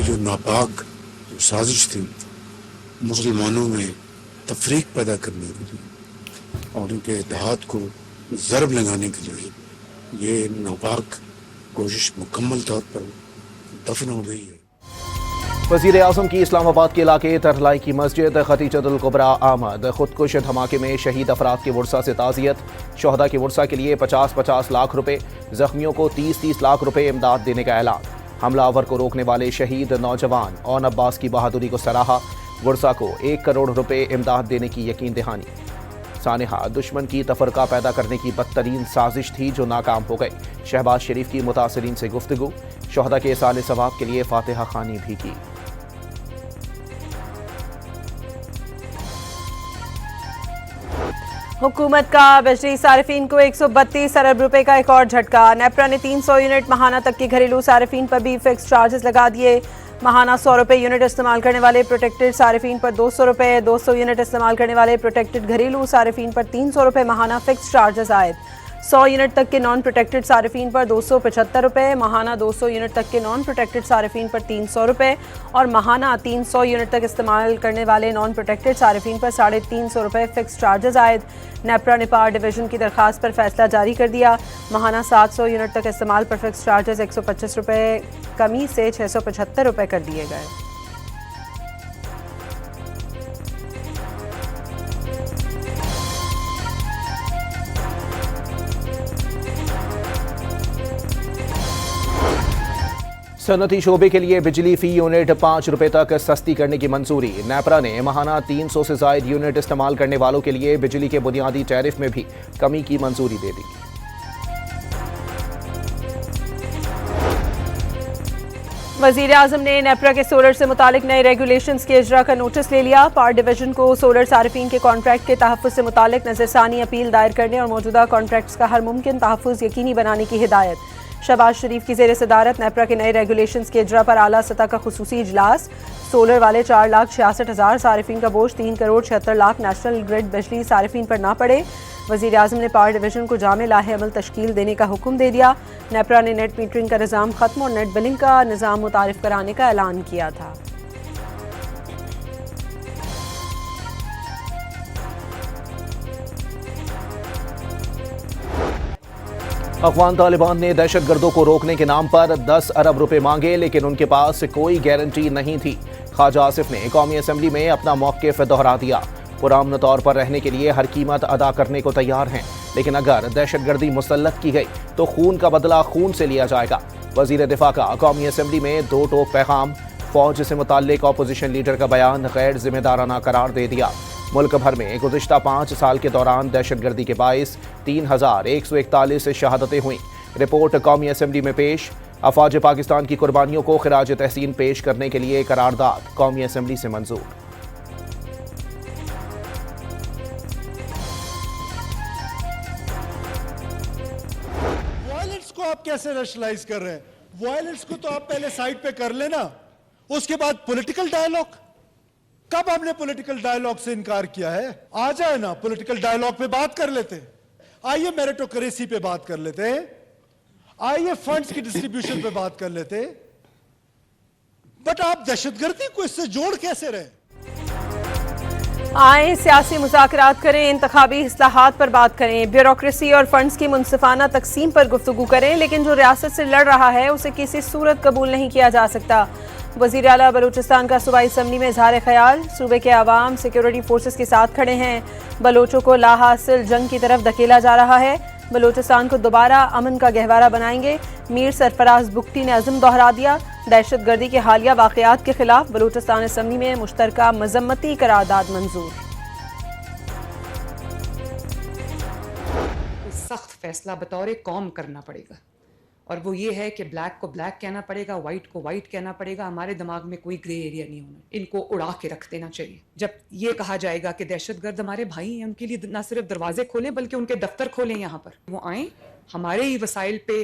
जो नापाक जो साजिश थी मुसलमानों में तफरीक पैदा करने के लिए और उनके इत्तेहाद को ज़रब लगाने के लिए ये नापाक कोशिश मुकम्मल तौर पर दफन हो गई है। वज़ीर आज़म की इस्लामाबाद के इलाके तरलाई की मस्जिद खतीजतुल कुबरा आमद खुदकुश धमाके में शहीद अफराद के वर्सा से ताज़ियत। शहदा के वर्सा के लिए 50-50 लाख रुपए, जख्मियों को 30-30 लाख रुपए इमदाद देने का ऐलान। हमलावर को रोकने वाले शहीद नौजवान ओन अब्बास की बहादुरी को सराहा। वर्सा को 1 करोड़ रुपए इमदाद देने की यकीन दहानी। सानिहा दुश्मन की तफरका पैदा करने की बदतरीन साजिश थी जो नाकाम हो गई। शहबाज शरीफ की मुतासरीन से गुफ्तगू। शहदा के साल सवाब के लिए फातिहा खानी भी की। हुकूमत का बिजली सारिफीन को 132 अरब रुपए का एक और झटका। नेपरा ने 300 यूनिट माहाना तक के घरेलू सारिफीन पर भी फिक्स चार्जेस लगा दिए। माहाना 100 रुपए यूनिट इस्तेमाल करने वाले प्रोटेक्टेड सारिफीन पर 200 रुपए, 200 यूनिट इस्तेमाल करने वाले प्रोटेक्टेड घरेलू सारिफीन पर 300 रुपए माहाना फिक्स चार्जेस आए। 100 यूनिट तक के नॉन प्रोटेक्टेड सारिफीन पर 275 रुपए, माहाना 200 यूनिट तक के नॉन प्रोटेक्टेड सारिफीन पर 300 रुपए और माहाना 300 यूनिट तक इस्तेमाल करने वाले नॉन प्रोटेक्टेड सारिफीन पर 350 रुपए फिक्स चार्जेस आए। नेपरा ने पावर डिवीजन की दरखास्त पर फैसला जारी कर दिया। माहाना 700 यूनिट तक इस्तेमाल पर फिक्स चार्जेस 125 रुपए कमी से 675 रुपए कर दिए गए। सनती शोबे के लिए बिजली फी यूनिट 5 रुपए तक सस्ती करने की मंजूरी। नेपरा ने माहाना 300 से जायद यूनिट इस्तेमाल करने वालों के लिए बिजली के बुनियादी टैरिफ में भी कमी की मंजूरी दे दी। वज़ीर आज़म ने नेपरा के सोलर से मुतालिक नए रेगुलेशंस के इजरा का नोटिस ले लिया। पावर डिवीजन को सोलर सारिफीन के कॉन्ट्रैक्ट के तहफ़्फ़ुज़ से मुतालिक नज़रसानी अपील दायर करने और मौजूदा कॉन्ट्रैक्ट्स का हर मुमकिन तहफ़्फ़ुज़ यकीनी बनाने की हिदायत। शहबाज शरीफ की ज़ेर सदारत नेपरा के नए रेगुलेशंस के इजरा पर आला सतह का खुसूसी इजलास। सोलर वाले 4,66,000 सारिफीन का बोझ 3 करोड़ 76 लाख नेशनल ग्रिड बिजली सारिफीन पर ना पड़े। वज़ीर आज़म ने पावर डिवीजन को जामे लाहे अमल तश्कील देने का हुक्म दे दिया। नेपरा ने नेट मीटरिंग का निज़ाम ख़त्म और नेट बिलिंग का निज़ाम मुतारिफ कराने का ऐलान किया था। अफगान तालिबान ने दहशतगर्दों को रोकने के नाम पर 10 अरब रुपए मांगे, लेकिन उनके पास कोई गारंटी नहीं थी। ख्वाजा आसिफ ने कौमी असम्बली में अपना मौक़िफ़ दोहरा दिया। पुरअमन तौर पर रहने के लिए हर कीमत अदा करने को तैयार हैं, लेकिन अगर दहशतगर्दी मुसल्लत की गई तो खून का बदला खून से लिया जाएगा। वज़ीर दिफा का कौमी असम्बली में 2 टोक पैगाम। फौज से मुताल्लिक अपोजिशन लीडर का बयान गैर जिम्मेदाराना करार दे दिया। मुल्क भर में गुज़िश्ता 5 साल के दौरान दहशतगर्दी के बाइस 3,141 शहादतें हुई। रिपोर्ट कौमी असम्बली में पेश। अफवाज पाकिस्तान की कुर्बानियों को खिराज तहसीन पेश करने के लिए करारदाद कौमी असम्बली से मंजूर। वायलेंस को आप कैसे रैशनलाइज कर रहे हैं? वायलेंस को तो आप पहले साइड पे कर लेना, उसके बाद पॉलिटिकल डायलॉग। कब आपने पॉलिटिकल डायलॉग से इनकार किया है? आ जाए ना, पॉलिटिकल डायलॉग पे बात कर लेते हैं। आइए मेरिटोक्रेसी पे बात कर लेते हैं। आइए फंड्स की डिस्ट्रीब्यूशन पे बात कर लेते हैं। बट आप दहशतगर्दी को इससे जोड़ कैसे रहे? आए सियासी मुज़ाकरात करें, इंतखाबी इस्लाहात पर बात करें, ब्यूरोक्रेसी और फंड्स की मुनसिफाना तकसीम पर गुफ्तगू करें, लेकिन जो रियासत से लड़ रहा है उसे किसी सूरत कबूल नहीं किया जा सकता। वज़ीर आला बलूचिस्तान का सूबाई असम्बली में इज़हार ख्याल। सूबे के आवाम सिक्योरिटी फोर्सेस के साथ खड़े हैं। बलोचों को लाहासिल जंग की तरफ धकेला जा रहा है। बलूचिस्तान को दोबारा अमन का गहवारा बनाएंगे। मीर सरफराज बुख्ती ने अज़म दोहरा दिया। दहशतगर्दी के हालिया वाक़यात के खिलाफ बलूचिस्तान असम्बली में मुश्तरका मज़म्मती करारदाद मंजूर। सख्त फैसला बतौर कौम करना पड़ेगा और वो ये है कि ब्लैक को ब्लैक कहना पड़ेगा, वाइट को वाइट कहना पड़ेगा। हमारे दिमाग में कोई ग्रे एरिया नहीं होना। इनको उड़ा के रख देना चाहिए। जब ये कहा जाएगा कि दहशतगर्द हमारे भाई हैं, उनके लिए ना सिर्फ दरवाजे खोलें बल्कि उनके दफ्तर खोलें, यहाँ पर वो आएँ, हमारे ही वसाइल पे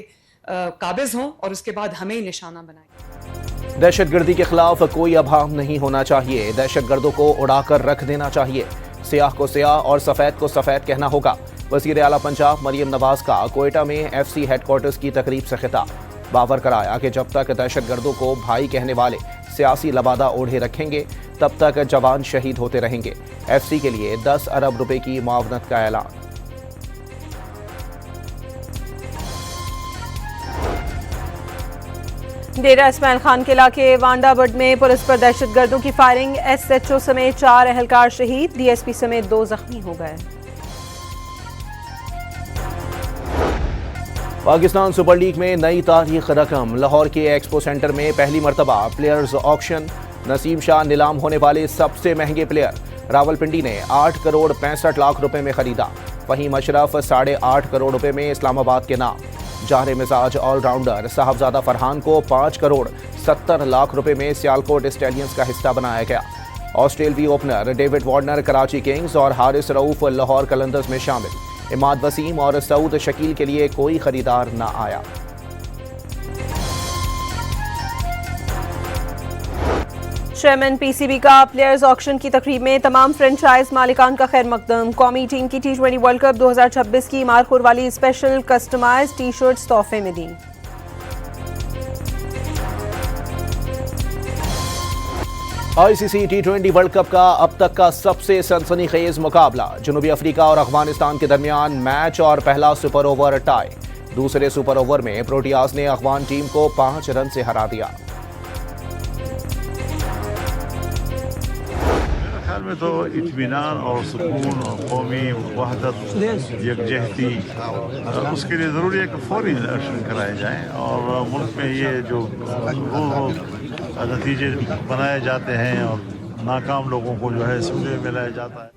काबिज हों और उसके बाद हमें ही निशाना बनाएं। दहशतगर्दी के खिलाफ कोई अभाव नहीं होना चाहिए। दहशतगर्दों को उड़ाकर रख देना चाहिए। सियाह को सियाह और सफ़ेद को सफ़ेद कहना होगा। वज़ीर आला पंजाब मरियम नवाज का कोयटा में FC हेडक्वार्टर्स की तकरीब से खिताब। बावर कराया कि जब तक दहशतगर्दों को भाई कहने वाले सियासी लबादा ओढ़े रखेंगे तब तक जवान शहीद होते रहेंगे। FC के लिए 10 अरब रुपए की मुआवनत का ऐलान। डेरा इस्माइल खान के इलाके वांडाबड में पुलिस पर दहशतगर्दों की फायरिंग, SHO समेत 4 एहलकार शहीद, DSP समेत 2 जख्मी हो गए। पाकिस्तान सुपर लीग में नई तारीख रकम, लाहौर के एक्सपो सेंटर में पहली मरतबा प्लेयर्स ऑक्शन, नसीम शाह नीलाम होने वाले सबसे महंगे प्लेयर, रावलपिंडी ने 8 करोड़ 65 लाख रुपए में खरीदा, फहीम अशरफ 8.5 करोड़ रुपए में इस्लामाबाद के नाम, जाहरे मिजाज ऑलराउंडर साहबजादा फरहान को 5 करोड़ 70 लाख रुपए में सियालकोट स्टैलियंस का हिस्सा बनाया गया। ऑस्ट्रेलवी opener David Warner Karachi Kings और हारिस रऊफ लाहौर कलंदर्स में शामिल, इमाद वसीम और सऊद शकील के लिए कोई खरीदार न आया। चेयरमैन PCB का प्लेयर्स ऑक्शन की तकरीब में तमाम फ्रेंचाइज मालिकान का खैर मकदम, कौमी टीम की T20 वर्ल्ड कप 2026 की मार्कोर वाली स्पेशल कस्टमाइज टी-शर्ट्स तोहफे में दी। ICC T20 वर्ल्ड कप का अब तक का सबसे सनसनीखेज मुकाबला, जनूबी अफ्रीका और अफगानिस्तान के दरमियान मैच और पहला सुपर ओवर टाई। दूसरे सुपर ओवर में प्रोटियाज ने अफगान टीम को 5 रन से हरा दिया। ख्याल में तो इत्मीनान और सुकून और कौमी वहदत यकजहती उसके लिए ज़रूरी है कि फौरी इलेक्शन कराए जाएँ और मुल्क में ये जो रोज़ नतीजे बनाए जाते हैं और नाकाम लोगों को जो है सुनने में लाया जाता है।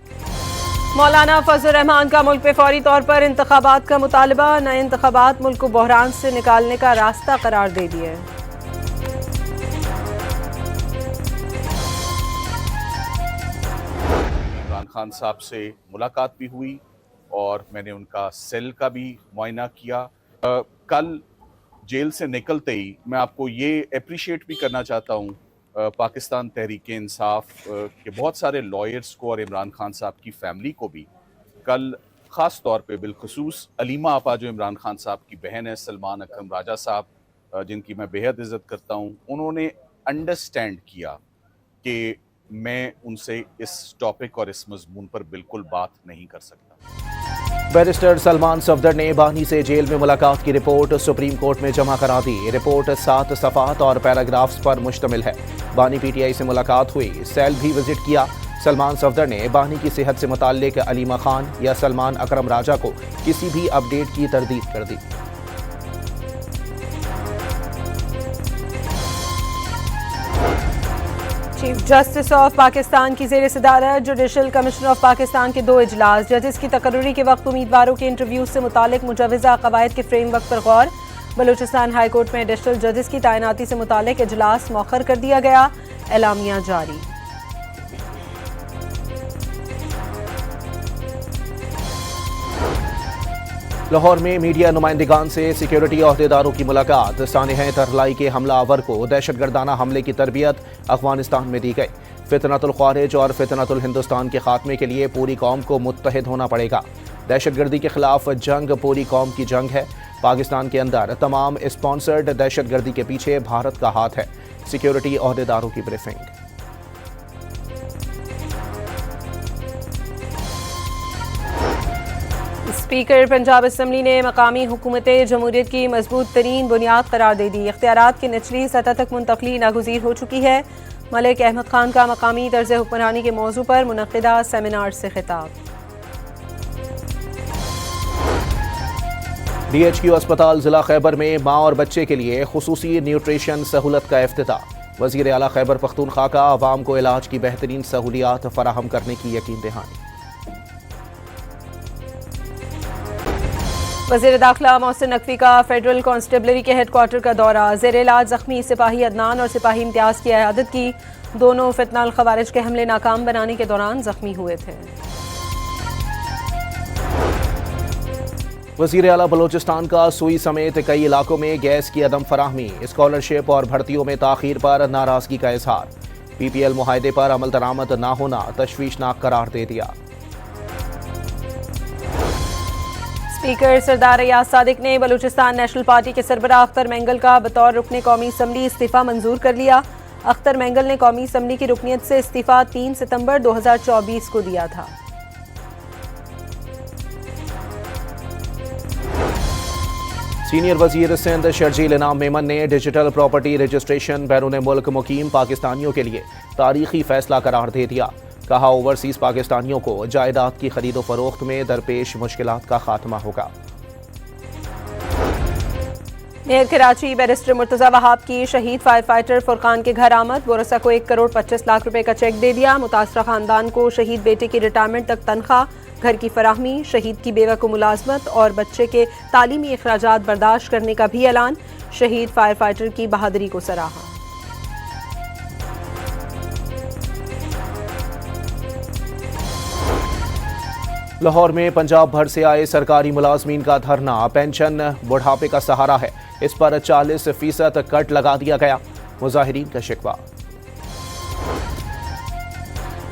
मौलाना फजल रहमान का मुल्क पे फौरी तौर पर इंतखाबात का मुतालबा, नए इंतखाबात मुल्क को बहरान से निकालने का रास्ता करार दे दिए। खान साहब से मुलाकात भी हुई और मैंने उनका सेल का भी मुआयना किया। कल जेल से निकलते ही मैं आपको ये अप्रिशिएट भी करना चाहता हूँ पाकिस्तान तहरीक इंसाफ के बहुत सारे लॉयर्स को और इमरान खान साहब की फैमिली को भी। कल ख़ास तौर पे बिलखुसूस अलीमा आपा जो इमरान खान साहब की बहन है, सलमान अकरम राजा साहब जिनकी मैं बेहद इज़्ज़त करता हूँ, उन्होंने अंडरस्टैंड किया कि मैं उनसे इस टॉपिक और इस मजमून पर बिल्कुल बात नहीं कर सकता। बैरिस्टर सलमान सफदर ने बानी से जेल में मुलाकात की रिपोर्ट सुप्रीम कोर्ट में जमा करा दी। रिपोर्ट 7 सफ़ात और पैराग्राफ्स पर मुश्तमिल है। बानी PTI से मुलाकात हुई, सेल भी विजिट किया। सलमान सफदर ने बानी की सेहत से मुताल्लिक अलीमा खान या सलमान अकरम राजा को किसी भी अपडेट की तरदीद कर दी। चीफ जस्टिस ऑफ पाकिस्तान की ज़ेर सदारत जुडिशल कमिश्नर ऑफ पाकिस्तान के 2 इजलास, जजेस की तकर्री के वक्त उम्मीदवारों के इंटरव्यू से मुतालिक मुजवज़ा कवायद के फ्रेमवर्क पर गौर। बलूचिस्तान हाई कोर्ट में एडिशनल जजेस की तैनाती से मुतालिक इजलास मौखर कर दिया गया, एलामिया जारी। लाहौर में मीडिया नुमाइंदगान से सिक्योरिटी अहदेदारों की मुलाकात, सानिह तरलाई के हमलावर को दहशतगर्दाना हमले की तरबियत अफगानिस्तान में दी गई। फितनतुल ख्वारिज और फितनतुल हिंदुस्तान के खात्मे के लिए पूरी कौम को मुत्तहिद होना पड़ेगा। दहशतगर्दी के खिलाफ जंग पूरी कौम की जंग है। पाकिस्तान के अंदर तमाम स्पॉन्सर्ड दहशतगर्दी के पीछे भारत का हाथ है। सिक्योरिटी अहदेदारों की ब्रीफिंग। स्पीकर पंजाब असम्बली ने मकामी हुकूमत जमहूरियत की मजबूत तरीन बुनियाद करार दे दी। इख्तियारात की निचली सतह तक मुंतकली नागुज़ीर हो चुकी है। मलिक अहमद खान का मकामी तर्ज हुक्मरानी के मौजू पर मुनक़िदा सेमिनार से खिताब। DHQ अस्पताल जिला खैबर में माँ और बच्चे के लिए खुसूसी न्यूट्रिशन सहूलत का इफ्तिताह। वज़ीर आला खैबर पख्तूनख्वा का आवाम को इलाज की बेहतरीन सहूलियात फराहम करने की यकीन दहानी। वज़ीर दाखिला मोहसिन नकवी का फेडरल कांस्टेबलरी के हेडक्वार्टर का दौरा। ज़ेर इलाज जख्मी सिपाही अदनान और सिपाही इम्तियाज़ की इयादत की। दोनों फितनाल खवारिज के हमले नाकाम बनाने के दौरान जख्मी हुए थे। वज़ीर आला बलोचिस्तान का सुई समेत कई इलाकों में गैस की अदम फराहमी, स्कॉलरशिप और भर्तियों में ताखीर पर नाराजगी का इजहार। PPL मुआहदे पर अमल दरामद ना होना तशवीशनाक करार दे दिया। स्पीकर सरदार रियाज सादिक ने बलूचिस्तान नेशनल पार्टी के सरबराह अख्तर मेंगल का बतौर रुकने कौमी असम्बली इस्तीफा मंजूर कर लिया। अख्तर मेंगल ने कौमी असम्बली की रुकनीत से इस्तीफा 3 सितंबर 2024 को दिया था। सीनियर वजीर सिंध शर्जील इनाम मेमन ने डिजिटल प्रॉपर्टी रजिस्ट्रेशन बैरून मुल्क मुकीम पाकिस्तानियों के लिए तारीखी फैसला करार दे दिया। कहा, ओवरसीज पाकिस्तानियों को जायदाद की खरीदो फरोख्त में दरपेश मुश्किलात का खात्मा होगा। मेयर कराची बैरिस्टर मुर्तजा वहाब की शहीद फायर फाइटर फुरकान के घर आमद। बोरसा को 1 करोड़ 25 लाख रुपए का चेक दे दिया। मुतासरा खानदान को शहीद बेटे की रिटायरमेंट तक तनख्वाह, घर की फराहमी, शहीद की बेवा को मुलाजमत और बच्चे के तालीमी अखराजात बर्दाश्त करने का भी ऐलान। शहीद फायर फाइटर की बहादुरी को सराहा। लाहौर में पंजाब भर से आए सरकारी मुलाजमीन का धरना। पेंशन बुढ़ापे का सहारा है, इस पर 40% कट लगा दिया गया। मुजाहिरीन का शिकवा।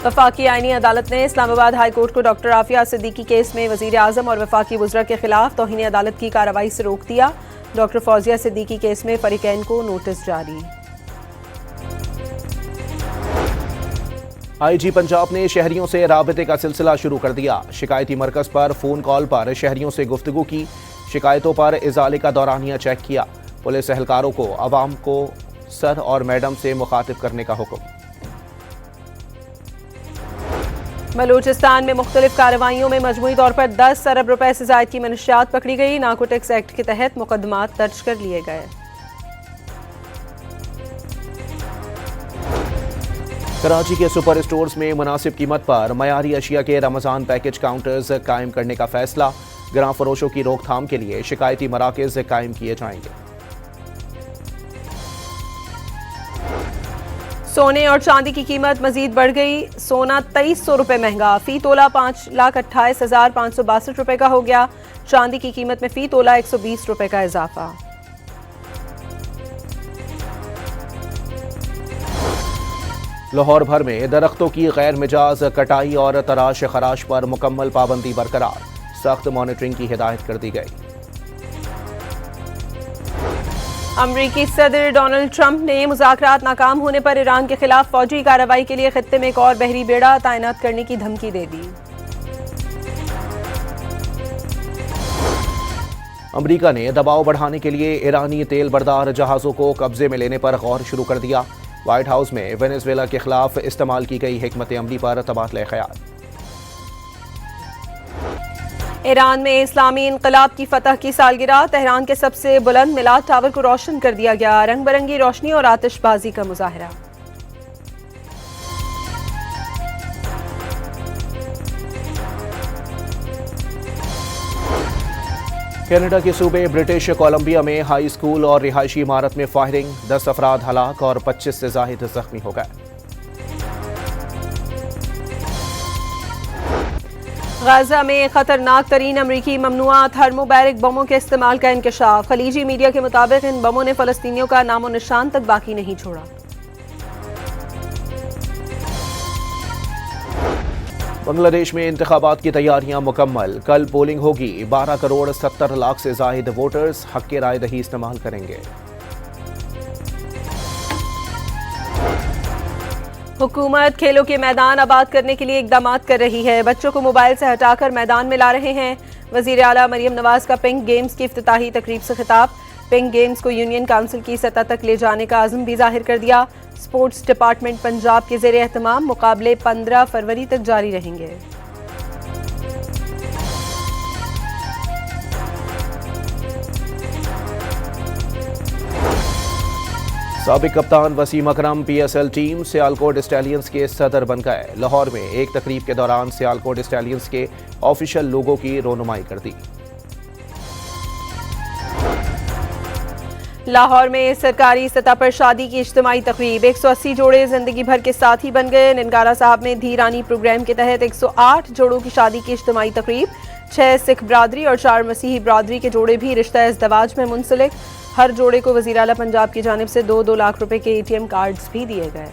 वफाकी आईनी अदालत ने इस्लामाबाद हाई कोर्ट को डॉक्टर आफिया सिद्दीकी केस में वजीर आजम और वफाकी वज़रा के खिलाफ तौहीन अदालत की कार्रवाई से रोक दिया। डॉक्टर फौजिया सिद्दीकी केस में फरीकैन को नोटिस जारी। आईजी पंजाब ने शहरियों से राबते का सिलसिला शुरू कर दिया। शिकायती मरकज पर फोन कॉल पर शहरियों से गुफ्तगू की। शिकायतों पर इजाले का दौरानिया चेक किया। पुलिस एहलकारों को अवाम को सर और मैडम से मुखातिब करने का हुक्म। बलूचिस्तान में मुख्तलिफ कार्रवाइयों में मजमूई तौर पर 10 अरब रुपए से जायद की मनशियात पकड़ी गई। नारकोटिक्स एक्ट के तहत मुकदमात दर्ज कर लिए गए। कराची के सुपर स्टोर्स में मुनासिब कीमत पर मयारी अशिया के रमजान पैकेज काउंटर्स कायम करने का फैसला। गिरां फरोशों की रोकथाम के लिए शिकायती मराकज कायम किए जाएंगे। सोने और चांदी की कीमत मजीद बढ़ गई। सोना 2300 रुपए महंगा, फी तोला 5,28,562 रुपए का हो गया। चांदी की कीमत में फी तोला 120 रुपए का इजाफा। लाहौर भर में दरख्तों की गैर मिजाज कटाई और तराश खराश पर मुकम्मल पाबंदी बरकरार। सख्त मॉनिटरिंग की हिदायत कर दी गई। अमरीकी सदर डोनाल्ड ट्रंप ने मुज़ाकरात नाकाम होने पर ईरान के खिलाफ फौजी कार्रवाई के लिए खित्ते में एक और बहरी बेड़ा तैनात करने की धमकी दे दी। अमरीका ने दबाव बढ़ाने के लिए ईरानी तेल बरदार जहाजों को कब्जे में लेने पर गौर शुरू कर दिया। व्हाइट हाउस में वेनेजुएला के खिलाफ इस्तेमाल की गई हिकमत अमली पर तबादला ख्याल। ईरान में इस्लामी इनकलाब की फतह की सालगिरह। तेहरान के सबसे बुलंद मिलाद टावर को रोशन कर दिया गया। रंग बिरंगी रोशनी और आतिशबाजी का मुजाहरा। कनाडा के सूबे ब्रिटिश कोलंबिया में हाई स्कूल और रिहायशी इमारत में फायरिंग। 10 अफराद हलाक और 25 से जायद जख्मी हो गए। गाजा में खतरनाक तरीन अमरीकी ममनुआ थर्मोबैरिक बमों के इस्तेमाल का इंकशाफ। खलीजी मीडिया के मुताबिक इन बमों ने फलस्तीनियों का नामो निशान तक बाकी नहीं छोड़ा। बांग्लादेश में इंतखाबात की तैयारियां मुकम्मल। कल पोलिंग होगी। 12 करोड़ 70 लाख से जायद वोटर्स हक के राय दही इस्तेमाल करेंगे। हुकूमत खेलों के मैदान आबाद करने के लिए इकदाम कर रही है। बच्चों को मोबाइल से हटाकर मैदान में ला रहे हैं। वजीर आला मरियम नवाज का पिंक गेम्स की इफ्तिताही तकरीब से खिताब। पिंक गेम्स को यूनियन काउंसिल की सतह तक ले जाने का आज़म भी जाहिर कर दिया। स्पोर्ट्स डिपार्टमेंट पंजाब के ज़ेरे एहतमाम मुकाबले 15 फरवरी तक जारी रहेंगे। साबिक कप्तान वसीम अकरम PSL टीम सियालकोट स्टैलियंस के सदर बन गए। लाहौर में एक तकरीब के दौरान सियालकोट स्टैलियंस के ऑफिशियल लोगों की रोनुमाई कर दी। लाहौर में सरकारी सतह पर शादी की इज्तिमाई तकरीब। 180 जोड़े जिंदगी भर के साथी बन गए। ननकारा साहब में धीरानी प्रोग्राम के तहत 108 जोड़ों की शादी की इज्तिमाई तकरीब। 6 सिख बरादरी और 4 मसीही बरादरी के जोड़े भी रिश्ता इज़्दवाज में मुंसलिक। हर जोड़े को वज़ीर आला पंजाब की जानिब से 2-2 लाख रुपए के ATM कार्ड्स भी दिए गए।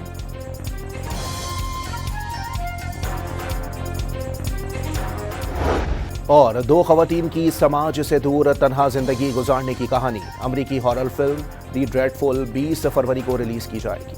और 2 खवातीन की समाज से दूर तन्हा जिंदगी गुजारने की कहानी। अमरीकी हॉरर फिल्म दी ड्रेडफुल 20 फरवरी को रिलीज की जाएगी।